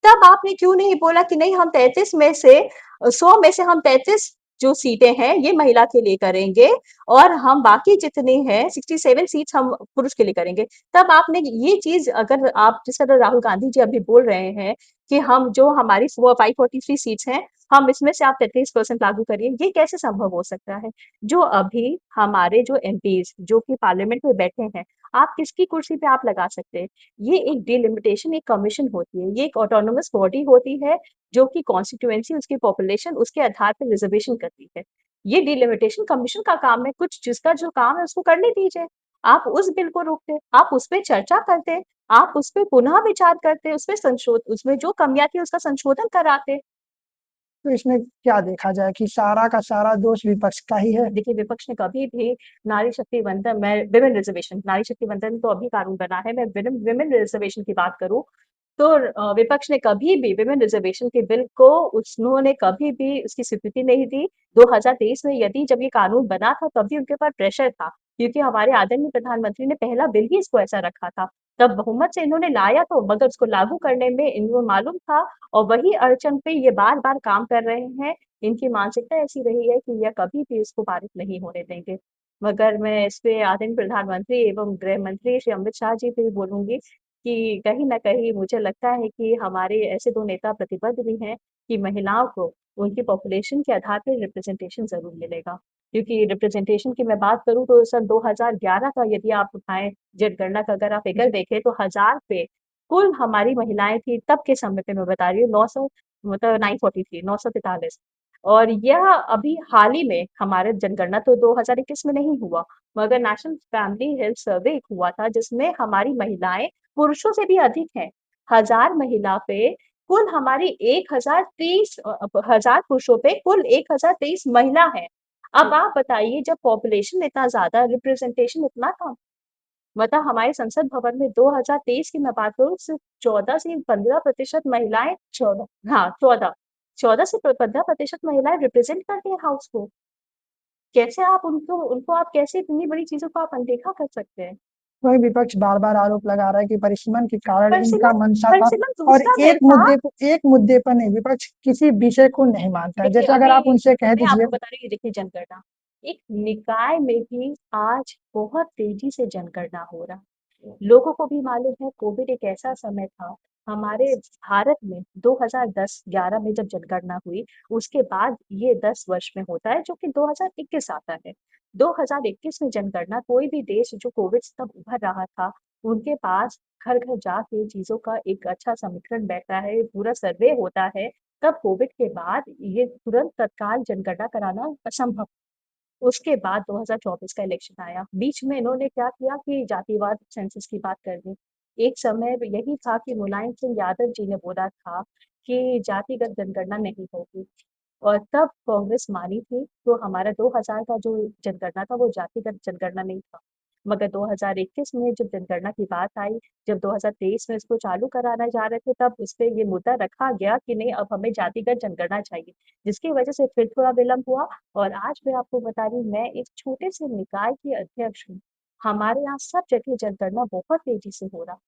तब आपने क्यों नहीं बोला कि नहीं हम 33 में से 100 में से हम 33 जो सीटें हैं ये महिला के लिए करेंगे और हम बाकी जितने हैं 67 सीट्स हम पुरुष के लिए करेंगे। तब आपने ये चीज़ अगर आप जिस तरह राहुल गांधी जी अभी बोल रहे हैं कि हम जो हमारी 543 सीट्स हैं, हम इसमें से आप 33% लागू करिए, ये कैसे संभव हो सकता है? जो अभी हमारे जो एमपीज़ जो कि पार्लियामेंट में बैठे हैं, आप किसकी कुर्सी पे आप लगा सकते हैं? ये एक डिलिमिटेशन एक कमीशन होती है, ये एक ऑटोनोमस बॉडी होती है जो कि कॉन्स्टिट्यूएंसी उसकी पॉपुलेशन उसके आधार पर रिजर्वेशन करती है। ये डिलिमिटेशन कमीशन का काम है, कुछ जिसका जो काम है उसको करने दीजिए। आप उस बिल को रोकते, आप उस पे चर्चा करते, आप उस पे पुनः विचार करते, उसमें जो कमियां थी उसका संशोधन कराते। तो इसमें क्या देखा जाए कि सारा का सारा दोष विपक्ष का ही है। देखिए विपक्ष ने कभी भी नारी शक्ति वंदन मैं विमेन रिजर्वेशन नारी शक्ति वंदन तो अभी कानून बना है, मैं विमेन रिजर्वेशन की बात करूं तो विपक्ष ने कभी भी विमेन रिजर्वेशन के बिल को उन्होंने कभी भी उसकी स्वीकृति नहीं दी। 2023 में यदि जब ये कानून बना था तब भी उनके ऊपर प्रेशर था, क्योंकि हमारे आदरणीय प्रधानमंत्री ने पहला बिल ही इसको ऐसा रखा था। तब बहुमत से इन्होंने लाया तो मगर उसको लागू करने में इनको मालूम था और वही अड़चन पे ये बार बार काम कर रहे हैं। इनकी मानसिकता ऐसी रही है कि यह कभी भी इसको पारित नहीं होने देंगे। मगर मैं इस पे आदरणीय प्रधानमंत्री एवं गृह मंत्री श्री अमित शाह जी पे भी बोलूंगी कि कहीं न कहीं मुझे लगता है कि हमारे ऐसे 2 नेता प्रतिबद्ध भी हैं कि महिलाओं को उनकी पॉपुलेशन के आधार पर रिप्रेजेंटेशन ज़रूर मिलेगा। क्योंकि रिप्रेजेंटेशन की मैं बात करूँ तो सन 2011 का यदि आप उठाएँ जनगणना का अगर आप फिगर देखें तो 1000 पे कुल हमारी महिलाएँ थी तब के समय पे मैं बता रही हूँ 900 मतलब 943 943 और यह अभी हाल ही में हमारे जनगणना तो 2021 में नहीं हुआ, मगर नेशनल फैमिली हेल्थ सर्वे एक हुआ था जिसमें हमारी महिलाएं पुरुषों से भी अधिक हैं। 1000 महिला पे कुल हमारी 1030 हजार पुरुषों पे कुल 1023 महिला है। अब आप बताइए जब पॉपुलेशन इतना ज्यादा रिप्रेजेंटेशन इतना कम, मतलब हमारे संसद भवन में 2023 की मैं बात करूँ सिर्फ 14 से 15% महिलाएं 14 हाँ 14 से 15% महिलाएं रिप्रेजेंट करती है हाउस को। कैसे आप उनको उनको आप कैसे इतनी बड़ी चीजों को आप अनदेखा कर सकते हैं? वही विपक्ष बार बार आरोप लगा रहा है कि परिसीमन के कारण इनका परसिमन मंशा था। परसिमन और दूसरा बिल था। एक मुद्दे पर नहीं, विपक्ष किसी विषय को नहीं मानता है। देखिए जैसे अगर अभी आप उनसे कह मैं दीजिए। आपको बता रही हूँ, देखिए जनगणना एक निकाय में भी आज बहुत तेजी से जनगणना हो रहा है। लोगों को भी मालूम है कोविड एक ऐसा समय था हमारे भारत में 2010-11 में जब जनगणना हुई, उसके बाद ये 10 वर्ष में होता है जो कि 2021 आता है। 2021 में जनगणना कोई भी देश जो कोविड से तब उभर रहा था उनके पास घर घर जाके चीजों का एक अच्छा समीकरण बैठता है, पूरा सर्वे होता है। तब कोविड के बाद ये तुरंत तत्काल जनगणना कराना असंभव। उसके बाद 2024 का इलेक्शन आया, बीच में इन्होंने क्या किया कि जातिवाद सेंसस की बात कर दी। एक समय यही था कि मुलायम सिंह यादव जी ने बोला था कि जातिगत जनगणना नहीं होगी और तब कांग्रेस मानी थी, तो हमारा 2000 का जो जनगणना था वो जातिगत जनगणना नहीं था। मगर 2021 में जब जनगणना की बात आई, जब 2023 में इसको चालू कराना जा रहे थे तब उस पे ये मुद्दा रखा गया कि नहीं अब हमें जातिगत जनगणना चाहिए, जिसकी वजह से फिर थोड़ा विलंब हुआ। और आज मैं आपको बता रही हूँ मैं एक छोटे से निकाय की अध्यक्ष हूँ। हमारे यहाँ सब जगह जनगणना बहुत तेजी से हो रहा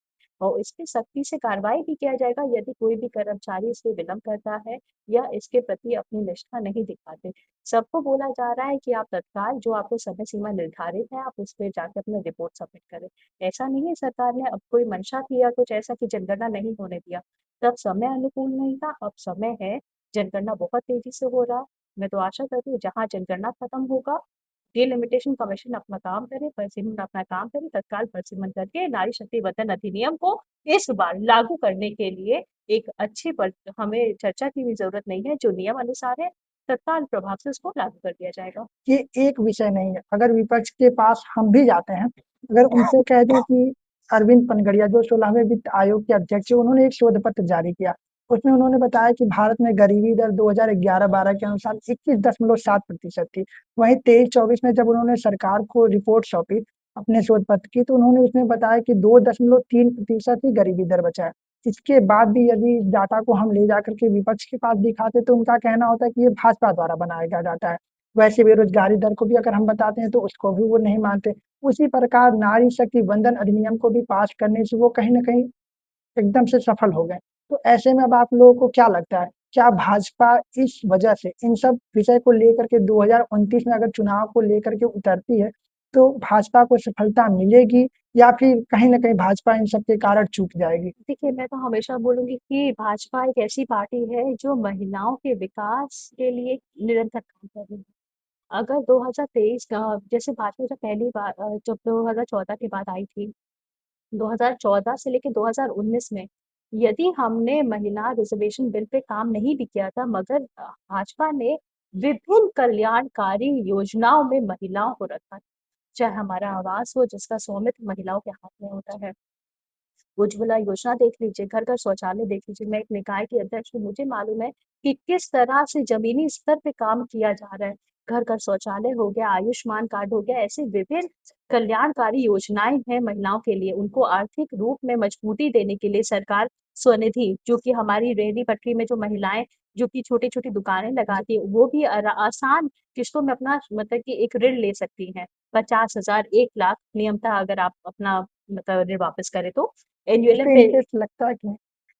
और इस पे सख्ती से कार्रवाई भी किया जाएगा यदि कोई भी कर्मचारी इसमें विलंब करता है या इसके प्रति अपनी निष्ठा नहीं दिखाते। सबको बोला जा रहा है कि आप तत्काल जो आपको समय सीमा निर्धारित है आप उस पे जाकर अपना रिपोर्ट सबमिट करें। ऐसा नहीं है सरकार ने अब कोई मंशा थी या कुछ ऐसा कि जनगणना नहीं होने दिया, तब समय अनुकूल नहीं था, अब समय है। जनगणना बहुत तेजी से हो रहा। मैं तो आशा करती हूँ जहाँ जनगणना खत्म होगा डिलिमिटेशन कमीशन अपना काम करे, परिसीमन अपना काम करे, तत्काल परिसीमन करके नारी शक्ति वंदन अधिनियम को इस बार लागू करने के लिए एक अच्छी पर हमें चर्चा की भी जरूरत नहीं है, जो नियम अनुसार है तत्काल प्रभाव से उसको लागू कर दिया जाएगा। ये एक विषय नहीं है। अगर विपक्ष के पास हम भी जाते हैं, अगर उनसे कह दें कि अरविंद पनगड़िया जो 16वें वित्त आयोग के अध्यक्ष है, उन्होंने एक शोध पत्र जारी किया। उसमें उन्होंने बताया कि भारत में गरीबी दर 2011-12 के अनुसार 21.7% थी। वहीं 23-24 में जब उन्होंने सरकार को रिपोर्ट सौंपी अपने शोध पत्र की, तो उन्होंने उसमें बताया कि 2.3% ही गरीबी दर बचा है। इसके बाद भी यदि डाटा को हम ले जाकर के विपक्ष के पास दिखाते तो उनका कहना होता है कि ये भाजपा द्वारा बनाया गया डाटा है। वैसे बेरोजगारी दर को भी अगर हम बताते हैं तो उसको भी वो नहीं मानते। उसी प्रकार नारी शक्ति वंदन अधिनियम को भी पास करने से वो कहीं न कहीं एकदम से सफल हो गए। तो ऐसे में अब आप लोगों को क्या लगता है क्या भाजपा इस वजह से इन सब विषय को लेकर के 2029 में अगर चुनाव को लेकर के उतरती है, तो भाजपा को सफलता मिलेगी या फिर कहीं न कहीं भाजपा इन सब के कारण चूक जाएगी? देखिए, मैं तो हमेशा बोलूँगी कि भाजपा एक ऐसी पार्टी है जो महिलाओं के विकास के लिए निरंतर काम कर रही है। अगर 2023 का जैसे भाजपा जब पहली बार जब 2014 की बात आई थी, 2014 से लेके 2019 में यदि हमने महिला रिजर्वेशन बिल पे काम नहीं भी किया था, मगर भाजपा ने विभिन्न कल्याणकारी योजनाओं में महिलाओं को रखा। चाहे हमारा आवास हो जिसका स्वामित्व महिलाओं के हाथ में होता है, उज्ज्वला योजना देख लीजिए, घर घर शौचालय देख लीजिए। मैं एक निकाय की अध्यक्ष हूँ, मुझे मालूम है कि किस तरह से जमीनी स्तर पे काम किया जा रहा है। घर घर शौचालय हो गया, आयुष्मान कार्ड हो गया, ऐसे विभिन्न कल्याणकारी योजनाएं हैं महिलाओं के लिए। उनको आर्थिक रूप में मजबूती देने के लिए सरकार स्वनिधि, जो कि हमारी रेहड़ी पटरी में जो महिलाएं जो कि छोटी छोटी दुकानें जी, लगाती है, वो भी आसान किस्तों में अपना मतलब कि एक ऋण ले सकती हैं। 50,000, 1 लाख नियमतः अगर आप अपना मतलब ऋण वापस करें तो एनुअल इसपे पे इंटरेस्ट लगता है कि नहीं?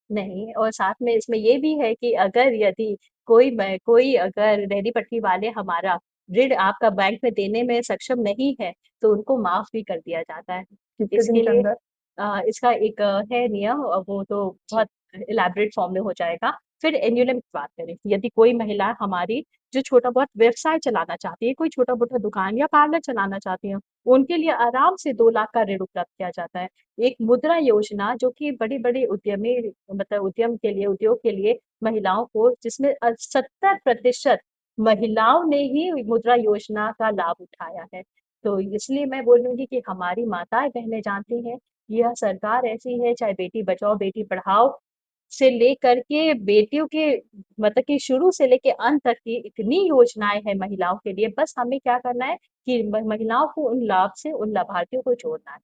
नहीं। और साथ में इसमें ये भी है कि अगर यदि कोई अगर रेहड़ी पटरी वाले हमारा ऋण आपका बैंक में देने में सक्षम नहीं है, तो उनको माफ भी कर दिया जाता है। कितने दिन इसके के लिए अंदर? इसका एक है नियम, वो तो बहुत इलैबोरेट फॉर्म में हो जाएगा। फिर एन्युलम की बात करें, यदि कोई महिला हमारी जो छोटा बहुत व्यवसाय चलाना चाहती है, कोई छोटा मोटा दुकान या पार्लर चलाना चाहती है, उनके लिए आराम से 2 लाख का ऋण उपलब्ध किया जाता है। एक मुद्रा योजना जो कि बड़ी बड़ी उद्यमी मतलब उद्यम के लिए, उद्योग के लिए महिलाओं को, जिसमें 70% महिलाओं ने ही मुद्रा योजना का लाभ उठाया है। तो इसलिए मैं बोलूंगी कि हमारी माताएं बहनें जानती हैं, यह सरकार ऐसी है, चाहे बेटी बचाओ बेटी पढ़ाओ से लेकर के बेटियों के मतलब कि शुरू से लेके अंत तक की इतनी योजनाएं हैं महिलाओं के लिए। बस हमें क्या करना है कि महिलाओं को उन लाभ से, उन लाभार्थियों को जोड़ना है।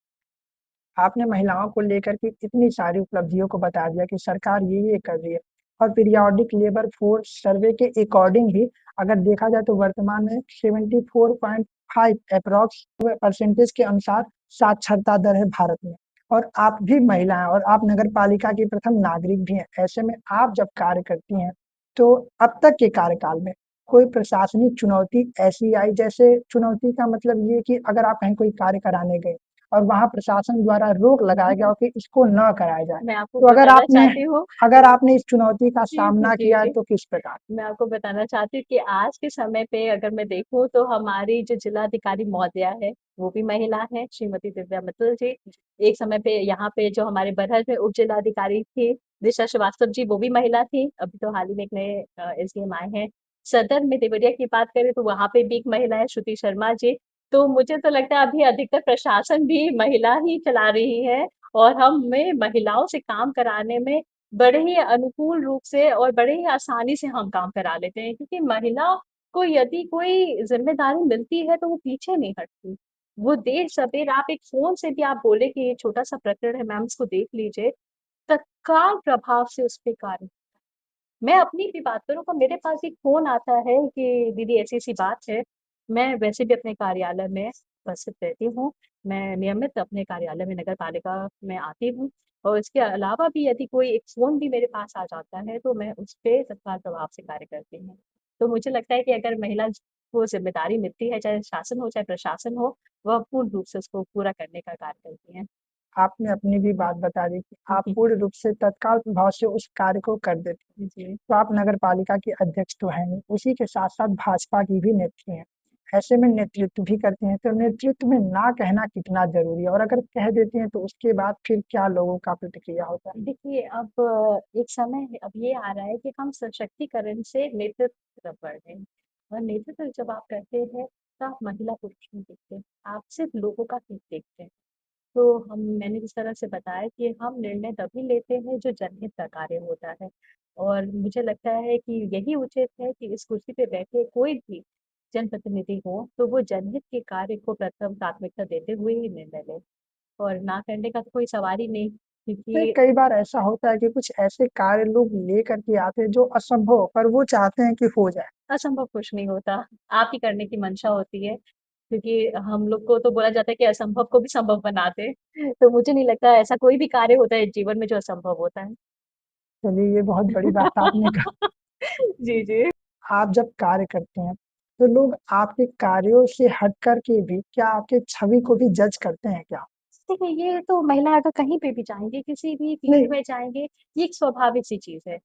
आपने महिलाओं को लेकर के इतनी सारी उपलब्धियों को बता दिया कि सरकार ये कर रही है, और पीरियोडिक लेबर फोर्स सर्वे के अकॉर्डिंग भी अगर देखा जाए तो वर्तमान में 74.5 अप्रॉक्स परसेंटेज के अनुसार साक्षरता दर है भारत में। और आप भी महिला हैं और आप नगर पालिका की प्रथम नागरिक भी हैं। ऐसे में आप जब कार्य करती हैं, तो अब तक के कार्यकाल में कोई प्रशासनिक चुनौती ऐसी आई, जैसे चुनौती का मतलब ये कि अगर आप कहीं कोई कार्य कराने गए और वहाँ प्रशासन द्वारा रोक लगाया गया हो कि इसको न कराया जाए, मैं आपको तो बताना चाहती हूँ अगर आपने इस चुनौती का जी, जी, सामना जी, किया है जी। तो किस प्रकार? मैं आपको बताना चाहती हूँ कि आज के समय पे अगर मैं देखूँ तो हमारी जो जिलाधिकारी महोदया है, वो भी महिला है, श्रीमती दिव्या मित्तल जी। एक समय पे यहाँ पे जो हमारे बरहज में उप जिलाधिकारी थी दिशा श्रीवास्तव जी, वो भी महिला थी। अभी तो हाल ही में एक नए एसडीएम आए हैं। सदर में देवरिया की बात करें तो वहां पे भी एक महिला है, श्रुति शर्मा जी। तो मुझे तो लगता है अभी अधिकतर प्रशासन भी महिला ही चला रही है, और हमें महिलाओं से काम कराने में बड़े ही अनुकूल रूप से और बड़े ही आसानी से हम काम करा लेते हैं, क्योंकि महिला को यदि कोई जिम्मेदारी मिलती है तो वो पीछे नहीं हटती। वो देर सबेर आप एक फोन से भी आप बोले कि ये छोटा सा प्रकरण है मैम इसको देख लीजिए, तत्काल प्रभाव से उस पे कार्य। मैं अपनी भी बात करूँ तो मेरे पास एक फ़ोन आता है कि दीदी ऐसी-ऐसी बात है। मैं वैसे भी अपने कार्यालय में उपस्थित रहती हूँ। मैं नियमित अपने कार्यालय में नगर पालिका में आती हूँ, और इसके अलावा भी यदि कोई एक फ़ोन भी मेरे पास आ जाता है तो मैं उस पे तत्काल प्रभाव से कार्य करती हूँ। तो मुझे लगता है कि अगर महिला को ज़िम्मेदारी मिलती है, चाहे शासन हो चाहे प्रशासन हो, वह पूर्ण रूप से उसको पूरा करने का कार्य करती हैं। आपने अपनी भी बात बता दी कि आप जी, पूर्ण रूप से तत्काल प्रभाव से उस कार्य को कर देते हैं। जी। तो आप नगर पालिका की अध्यक्ष तो हैं ही, उसी के साथ साथ भाजपा की भी नेत्री हैं। ऐसे में नेतृत्व भी करते हैं, तो नेतृत्व में ना कहना कितना जरूरी है, और अगर कह देते हैं तो उसके बाद फिर क्या लोगों का प्रतिक्रिया होता है? देखिए, अब एक समय अब ये आ रहा है कि हम सशक्तिकरण से नेतृत्व की तरफ बढ़ रहे हैं। और नेतृत्व जब आप करते हैं तो आप महिला पुरुष नहीं देखते, आप सिर्फ लोगों का हित देखते हैं। तो मैंने जिस तरह से बताया कि हम निर्णय तभी लेते हैं जो जनहित का कार्य होता है। और मुझे लगता है कि यही उचित है कि इस कुर्सी पे बैठे कोई भी जनप्रतिनिधि हो तो वो जनहित के कार्य को प्रथम प्राथमिकता देते हुए ही निर्णय ले, और ना करने का तो कोई सवाल ही नहीं, नहीं, क्योंकि कई बार ऐसा होता है कि कुछ ऐसे कार्य लोग लेकर के आते हैं जो असंभव हो, पर वो चाहते हैं कि हो जाए। असंभव कुछ नहीं होता। आप ही करने की मंशा होती है, क्योंकि हम लोग को तो बोला जाता है कि असंभव को भी संभव बना दे। तो मुझे नहीं लगता ऐसा कोई भी कार्य होता है जीवन में जो असंभव होता है। चलिए, ये बहुत बड़ी बात आपने कहा। जी, जी। आप जब कार्य करते हैं, तो लोग आपके कार्यों से हट कर के भी क्या आपकी छवि को भी जज करते हैं क्या? देखिए, ये तो महिला अगर कहीं पे भी जाएँगे, किसी भी नहीं, फ़ील्ड में जाएँगे, ये एक स्वाभाविक सी चीज़ है।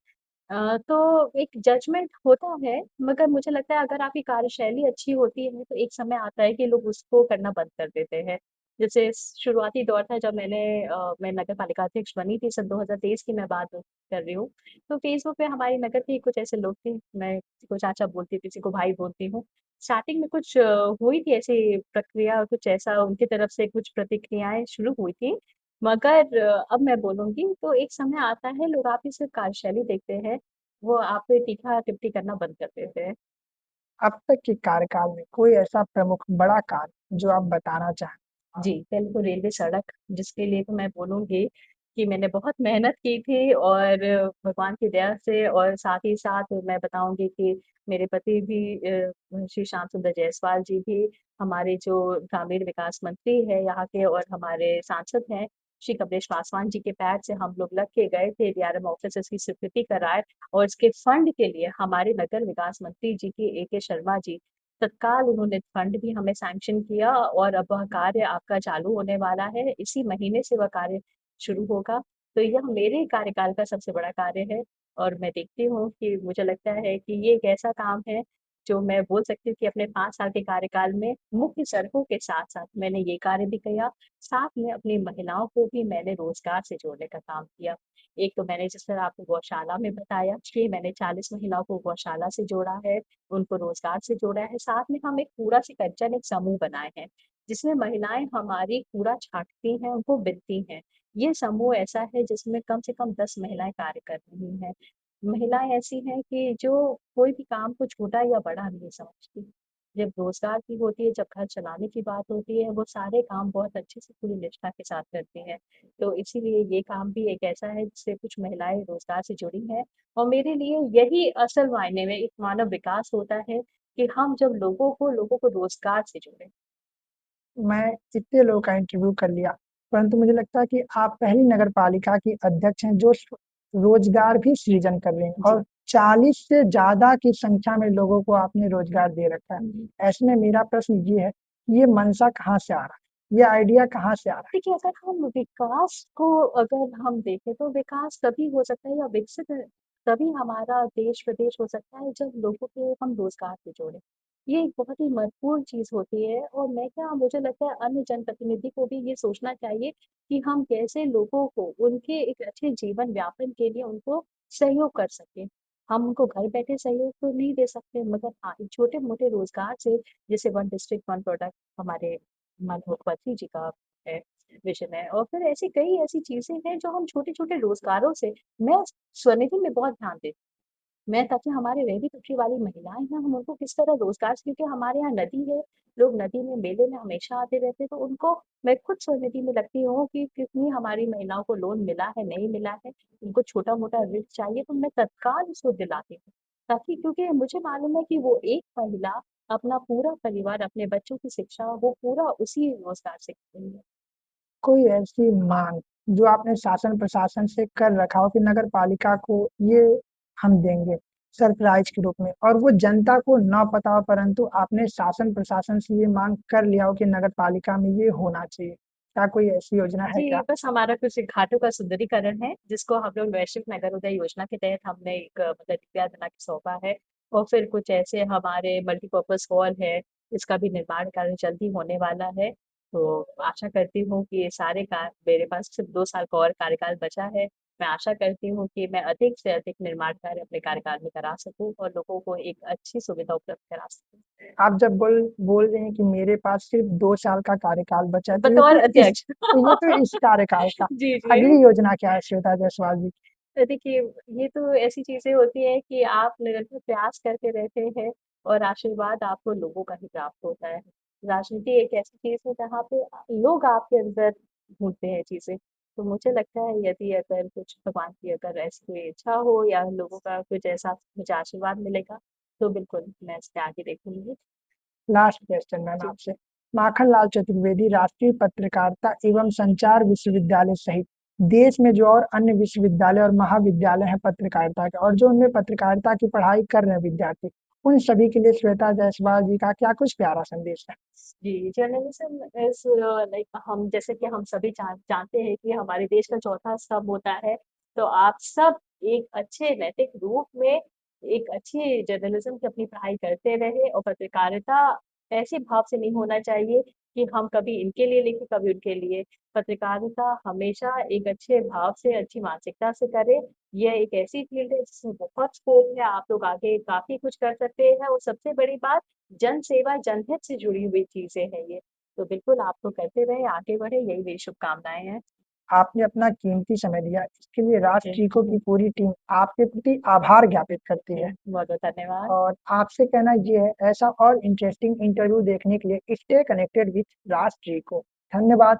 तो एक जजमेंट होता है, मगर मुझे लगता है अगर आपकी कार्यशैली अच्छी होती है, तो एक समय आता है कि लोग उसको करना बंद कर देते हैं। जैसे शुरुआती दौर था जब मैं नगर पालिका अध्यक्ष बनी थी, सन 2023 की मैं बात कर रही हूँ। तो फ़ेसबुक पे हमारी नगर के कुछ ऐसे लोग थे, मैं किसी को चाचा बोलती थी, किसी को भाई बोलती हूँ। स्टार्टिंग में कुछ हुई थी ऐसी प्रक्रिया, कुछ ऐसा उनकी तरफ से कुछ प्रतिक्रियाएँ शुरू हुई थी। मगर अब मैं बोलूँगी तो एक समय आता है लोग आपकी सिर्फ़ कार्यशैली देखते हैं, वो आप पे तीखा-टिप्पणी करना बंद कर देते हैं। अब तक के कार्यकाल में कोई ऐसा प्रमुख बड़ा कार्य जो आप बताना चाहें? जी, पहले तो रेलवे सड़क जिसके लिए तो मैं बोलूँगी कि मैंने बहुत मेहनत की थी और भगवान की दया से और साथ ही साथ मैं बताऊँगी कि मेरे पति भी श्री श्याम सुंदर जायसवाल जी भी हमारे जो ग्रामीण विकास मंत्री हैं यहाँ के और हमारे सांसद हैं, श्री कमलेश पासवान जी के पैर से हम लोग लग के गए थे डीआरएम ऑफिस इसकी स्वीकृति कराए और इसके फंड के लिए हमारे नगर विकास मंत्री जी की एके शर्मा जी तत्काल उन्होंने फंड भी हमें सैंक्शन किया और अब वह कार्य आपका चालू होने वाला है। इसी महीने से वह कार्य शुरू होगा। तो यह मेरे कार्यकाल का सबसे बड़ा कार्य है और मैं देखती हूँ कि मुझे लगता है कि ये एक ऐसा काम है जो मैं बोल सकती हूँ कि अपने 5 साल के कार्यकाल में मुख्य सड़कों के साथ-साथ मैंने ये कार्य भी किया। साथ में अपनी महिलाओं को भी मैंने रोज़गार से जोड़ने का काम किया। एक तो मैंने जिस तरह आपको गौशाला में बताया कि मैंने 40 महिलाओं को गौशाला से जोड़ा है। उनको रोजगार से जोड़ा है। साथ में हम एक कूड़ा से कच्चन एक समूह बनाए हैं, जिसमें महिलाएं हमारी कूड़ा छांटती हैं, उनको बिनती हैं। ये समूह ऐसा है जिसमें कम से कम 10 महिलाएं कार्य कर रही हैं। महिलाएं ऐसी हैं कि जो कोई भी काम को छोटा या बड़ा नहीं समझती। जब रोजगार की होती है, जब घर चलाने की बात होती है, वो सारे काम बहुत अच्छे से पूरी निष्ठा के साथ करती हैं। तो इसीलिए ये काम भी एक ऐसा है जिससे कुछ महिलाएं रोजगार से जुड़ी हैं और मेरे लिए यही असल मायने में एक मानव विकास होता है कि हम जब लोगों को रोजगार से जोड़ें। मैं इतने लोगों का इंटरव्यू कर लिया, परंतु मुझे लगता है कि आप पहली नगर पालिका की अध्यक्ष हैं जो रोजगार भी सृजन कर रहे हैं जी। और 40 से ज्यादा की संख्या में लोगों को आपने रोजगार दे रखा है। हम्म। ऐसे में मेरा प्रश्न ये है कि ये मनसा कहाँ से आ रहा है, ये आइडिया कहाँ से आ रहा देखिए, अगर हम विकास को अगर हम देखें तो विकास तभी हो सकता है या विकसित तभी हमारा देश प्रदेश हो सकता है जब लोगों को हम रोजगार से जोड़ें। ये एक बहुत ही महत्वपूर्ण चीज होती है और मैं क्या मुझे लगता है अन्य जनप्रतिनिधि को भी ये सोचना चाहिए कि हम कैसे लोगों को उनके एक अच्छे जीवन यापन के लिए उनको सहयोग कर सकें। हम उनको घर बैठे सहयोग तो नहीं दे सकते मगर हाँ छोटे मोटे रोजगार से जैसे वन डिस्ट्रिक्ट वन प्रोडक्ट हमारे माननीय मुख्यमंत्री जी का है विजन है और फिर ऐसी कई ऐसी चीजें हैं जो हम छोटे छोटे रोजगारों से मैं स्वनिधि में बहुत ध्यान देती हूँ मैं ताकि हमारे रेहड़ी पटरी वाली महिलाएं हैं हम उनको किस तरह रोजगार से क्योंकि हमारे यहाँ नदी है लोग नदी में मेले में हमेशा आते रहते हैं तो उनको मैं खुद स्वनिधि में लगती हूँ कि कितनी हमारी महिलाओं को लोन मिला है नहीं मिला है उनको छोटा मोटा ऋण चाहिए तो मैं तत्काल उसको दिलाती हूँ ताकि क्योंकि मुझे मालूम है कि वो एक महिला अपना पूरा परिवार अपने बच्चों की शिक्षा वो पूरा उसी रोजगार से करेंगे। कोई ऐसी मांग जो आपने शासन प्रशासन से कर रखा हो कि नगर पालिका को ये हम देंगे सरप्राइज के रूप में और वो जनता को ना पता हो परंतु आपने शासन प्रशासन से ये मांग कर लिया हो कि नगर पालिका में ये होना चाहिए, क्या कोई ऐसी योजना है जी, क्या? बस हमारा कुछ घाटों का सुंदरीकरण है, जिसको हम लोग वैश्विक नगरोदय योजना के तहत हमने एक मतलब डीपीआर बना के सौंपा है और फिर कुछ ऐसे हमारे मल्टीपर्पज हॉल है, इसका भी निर्माण कार्य जल्दी होने वाला है। तो आशा करती हूँ कि ये सारे कार्य मेरे पास सिर्फ 2 साल का और कार्यकाल बचा है। मैं आशा करती हूँ कि मैं अधिक से अधिक निर्माण कार्य अपने कार्यकाल में करा सकूँ और लोगों को एक अच्छी सुविधा उपलब्ध करा सकूँ। आप जब बोल बोल रहे हैं कि मेरे पास सिर्फ 2 साल का कार्यकाल बचा है बतौर अध्यक्ष। तो ये तो इस कार्यकाल का जी, जी। अगली योजना क्या है श्वेता जायसवाल जी? तो देखिए, ये तो ऐसी चीज़ें होती हैं कि आप निरंतर प्रयास करते रहते हैं और आशीर्वाद आपको लोगों का ही प्राप्त होता है। राजनीति एक ऐसी चीज़ है जहाँ पे लोग आपके अंदर ढूँढते हैं चीज़ें। तो मुझे लगता है यदि अगर कुछ भगवान की अगर ऐसी कोई इच्छा हो या लोगों का कुछ ऐसा मुझे आशीर्वाद मिलेगा, तो बिल्कुल मैं इसके आगे देखूँगी। लास्ट क्वेश्चन मैम जी। आपसे, माखन लाल चतुर्वेदी राष्ट्रीय पत्रकारिता एवं संचार विश्वविद्यालय सहित देश में जो और अन्य विश्वविद्यालय और महाविद्यालय हैं पत्रकारिता के, और जो उनमें पत्रकारिता की पढ़ाई कर रहे हैं विद्यार्थी, उन सभी के लिए श्वेता जायसवाल जी का क्या कुछ प्यारा संदेश है? जी, जर्नलिज्म इज़ लाइक हम जैसे कि हम सभी जानते हैं कि हमारे देश का चौथा स्तंभ होता है, तो आप सब एक अच्छे नैतिक रूप में एक अच्छी जर्नलिज्म की अपनी पढ़ाई करते रहें और पत्रकारिता ऐसे भाव से नहीं होना चाहिए कि हम कभी इनके लिए लिखें, कभी उनके लिए। पत्रकारिता हमेशा एक अच्छे भाव से, अच्छी मानसिकता से करें। यह एक ऐसी फील्ड है जिसमें बहुत स्कोप है, आप लोग आगे काफ़ी कुछ कर सकते हैं और सबसे बड़ी बात जन सेवा, जनहित से जुड़ी हुई चीज़ें हैं ये। तो बिल्कुल आप तो करते रहें, आगे बढ़ें, यही मेरी शुभकामनाएँ हैं। आपने अपना कीमती समय दिया, इसके लिए जी, राष्ट्रीय की पूरी टीम आपके प्रति आभार ज्ञापित करती जी, है। बहुत-बहुत धन्यवाद। और आपसे कहना ये है, ऐसा और इंटरेस्टिंग इंटरव्यू देखने के लिए स्टे कनेक्टेड विथ राष्ट्रीय को। धन्यवाद।